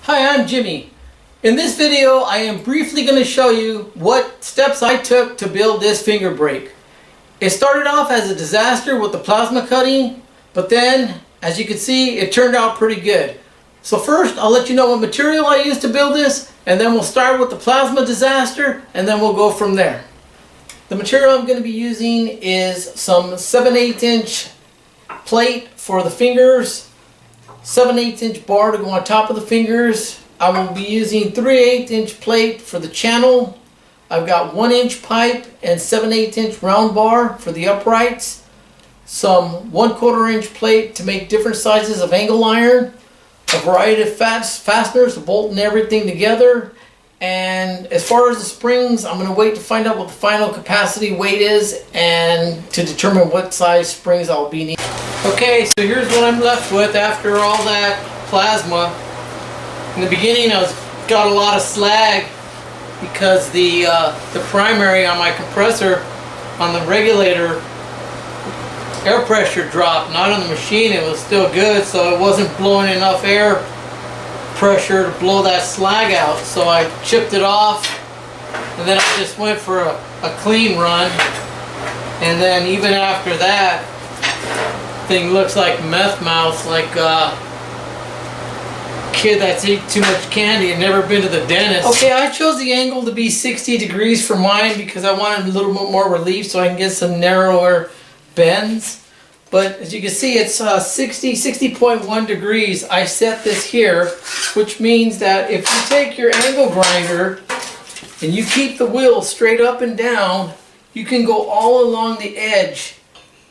Hi, I'm Jimmy. In this video, I am briefly going to show you what steps I took to build this finger brake. It started off as a disaster with the plasma cutting, but then, as you can see, it turned out pretty good. So first, I'll let you know what material I used to build this, and then we'll start with the plasma disaster, and then we'll go from there. The material I'm going to be using is some 7/8 inch plate for the fingers, 7/8 inch bar to go on top of the fingers. I will be using 3/8 inch plate for the channel. I've got 1 inch pipe and 7/8 inch round bar for the uprights. Some 1/4 inch plate to make different sizes of angle iron. A variety of fasteners to bolt everything together. And as far as the springs, I'm going to wait to find out what the final capacity weight is and to determine what size springs I'll be needing. Okay, so here's what I'm left with after all that plasma. In the beginning, I got a lot of slag because the primary on my compressor, on the regulator, air pressure dropped. Not on the machine, it was still good, so it wasn't blowing enough air pressure to blow that slag out. So I chipped it off, and then I just went for a clean run. And then even after that, thing looks like meth mouth, like a kid that's eaten too much candy and never been to the dentist. Okay, I chose the angle to be 60 degrees for mine because I wanted a little bit more relief so I can get some narrower bends. But as you can see, it's 60.1 degrees. I set this here, which means that if you take your angle grinder and you keep the wheel straight up and down, you can go all along the edge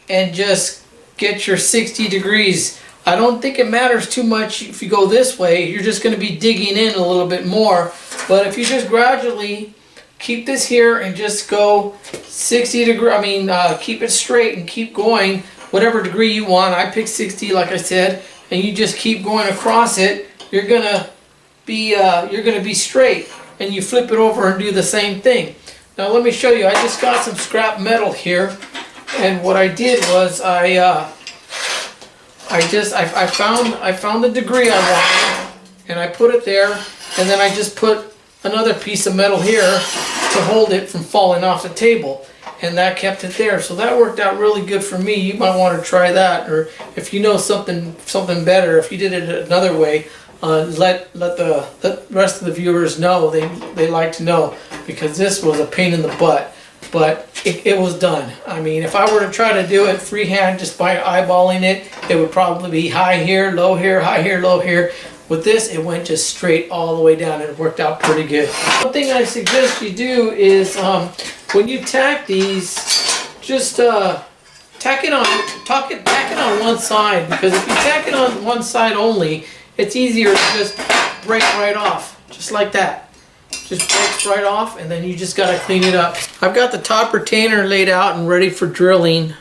and just get your 60 degrees. I don't think it matters too much if you go this way. You're just going to be digging in a little bit more. But if you just gradually keep this here and just go 60 degrees, keep it straight and keep going whatever degree you want. I picked 60, like I said, and you just keep going across it. You're gonna be straight, and you flip it over and do the same thing. Now let me show you. I just got some scrap metal here, and what I did was I found the degree I wanted, and I put it there, and then I just put another piece of metal here to hold it from falling off the table, and that kept it there. So that worked out really good for me. You might want to try that, or if you know something better, if you did it another way, let the rest of the viewers know. They like to know, because this was a pain in the butt, but it was done. I mean, if I were to try to do it freehand just by eyeballing it, it would probably be high here, low here, high here, low here. With this, it went just straight all the way down, and it worked out pretty good. One thing I suggest you do is when you tack these, just tack it on one side, because if you tack it on one side only, it's easier to just break right off, just like that. Just breaks right off, and then you just got to clean it up. I've got the top retainer laid out and ready for drilling.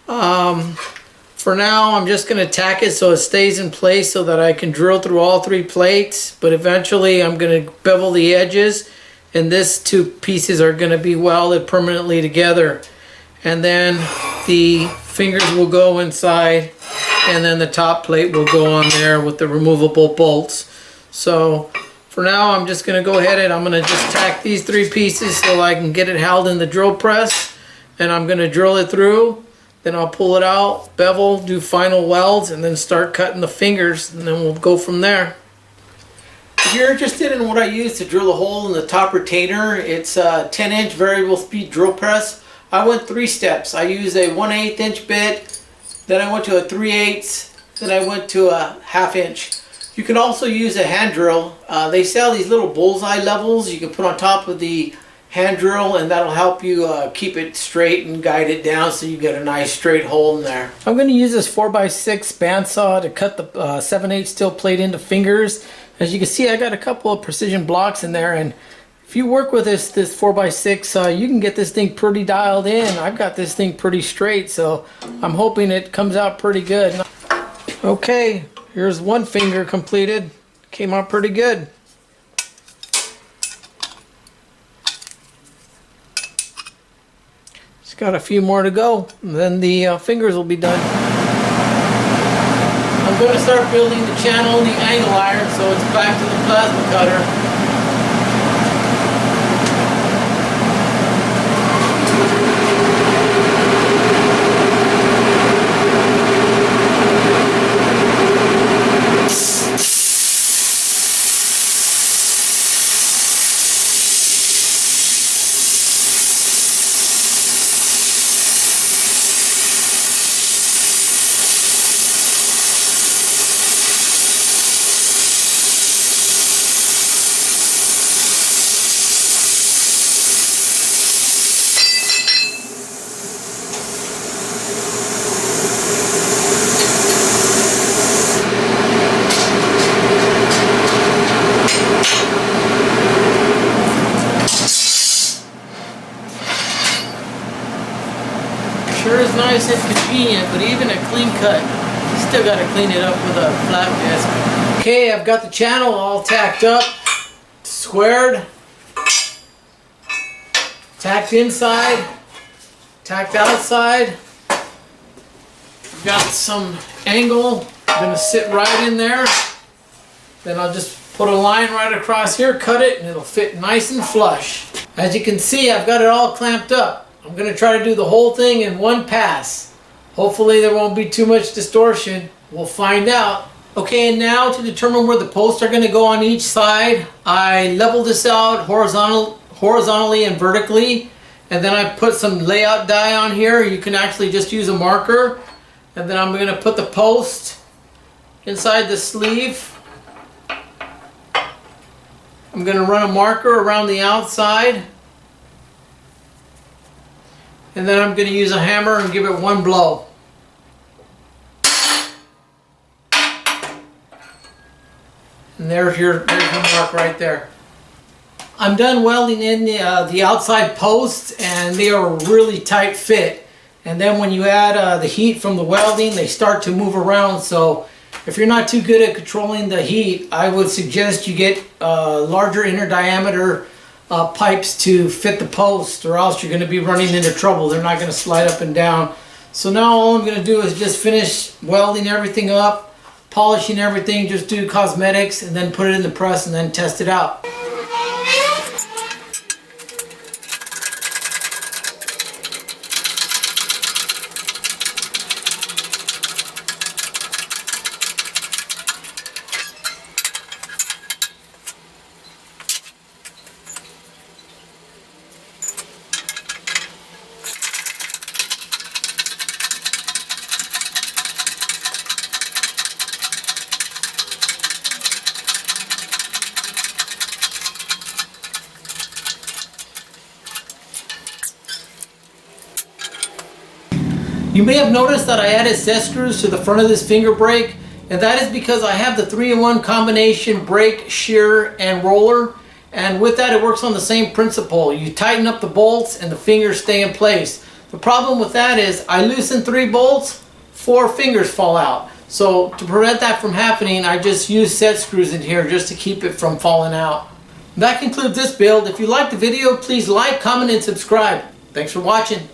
For now, I'm just going to tack it so it stays in place so that I can drill through all 3 plates, but eventually I'm going to bevel the edges, and these 2 pieces are going to be welded permanently together. And then the fingers will go inside, and then the top plate will go on there with the removable bolts. So for now, I'm just going to go ahead and I'm going to just tack these 3 pieces so I can get it held in the drill press, and I'm going to drill it through. Then I'll pull it out, bevel, do final welds, and then start cutting the fingers, and then we'll go from there. If you're interested in what I use to drill a hole in the top retainer, it's a 10-inch variable speed drill press. I went 3 steps. I used a 1/8 inch bit, then I went to a 3/8, then I went to a 1/2 inch. You can also use a hand drill. They sell these little bullseye levels you can put on top of the hand drill, and that'll help you keep it straight and guide it down so you get a nice straight hole in there. I'm going to use this 4x6 bandsaw to cut the 7/8 steel plate into fingers. As you can see, I got a couple of precision blocks in there, and if you work with this 4x6, you can get this thing pretty dialed in. I've got this thing pretty straight, so I'm hoping it comes out pretty good. Okay, here's one finger completed. Came out pretty good. Got a few more to go, and then the fingers will be done. I'm I'm going to start building the channel and the angle iron so it's back to the plasma cutter. Sure is nice and convenient, but even a clean cut, you still got to clean it up with a flat disc. Okay, I've got the channel all tacked up, squared, tacked inside, tacked outside. Got some angle, I'm going to sit right in there. Then I'll just put a line right across here, cut it, and it'll fit nice and flush. As you can see, I've got it all clamped up. I'm going to try to do the whole thing in one pass. Hopefully there won't be too much distortion. We'll find out. Okay, and now to determine where the posts are going to go on each side, I leveled this out horizontally and vertically. And then I put some layout dye on here. You can actually just use a marker. And then I'm going to put the post inside the sleeve. I'm going to run a marker around the outside. And then I'm going to use a hammer and give it one blow. And there's your mark right there. I'm done welding in the outside posts, and they are a really tight fit. And then when you add the heat from the welding, they start to move around. So if you're not too good at controlling the heat, I would suggest you get larger inner diameter pipes to fit the post, or else you're going to be running into trouble. They're not going to slide up and down. So now all I'm going to do is just finish welding everything up, polishing everything, just do cosmetics, and then put it in the press and then test it out. You may have noticed that I added set screws to the front of this finger brake, and that is because I have the 3-in-1 combination brake, shear, and roller, and with that it works on the same principle. You tighten up the bolts and the fingers stay in place. The problem with that is I loosen 3 bolts, 4 fingers fall out. So to prevent that from happening, I just use set screws in here just to keep it from falling out. That concludes this build. If you liked the video, please like, comment, and subscribe. Thanks for watching.